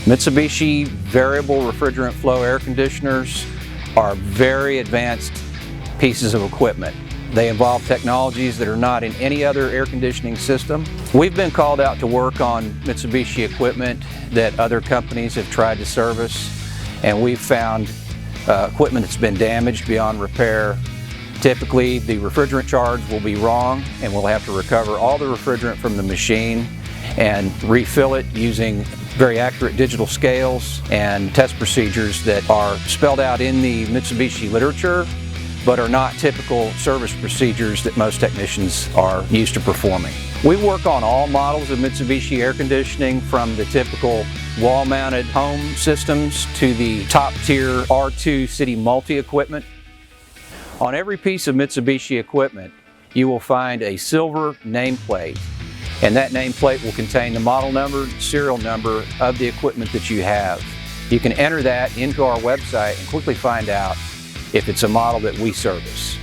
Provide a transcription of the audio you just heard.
Mitsubishi variable refrigerant flow air conditioners are very advanced pieces of equipment. They involve technologies that are not in any other air conditioning system. We've been called out to work on Mitsubishi equipment that other companies have tried to service, and we've found equipment that's been damaged beyond repair. Typically, the refrigerant charge will be wrong, and we'll have to recover all the refrigerant from the machine and refill it using very accurate digital scales and test procedures that are spelled out in the Mitsubishi literature, but are not typical service procedures that most technicians are used to performing. We work on all models of Mitsubishi air conditioning, from the typical wall-mounted home systems to the top-tier R2 city multi-equipment. On every piece of Mitsubishi equipment, you will find a silver nameplate, and that nameplate will contain the model number, serial number of the equipment that you have. You can enter that into our website and quickly find out if it's a model that we service.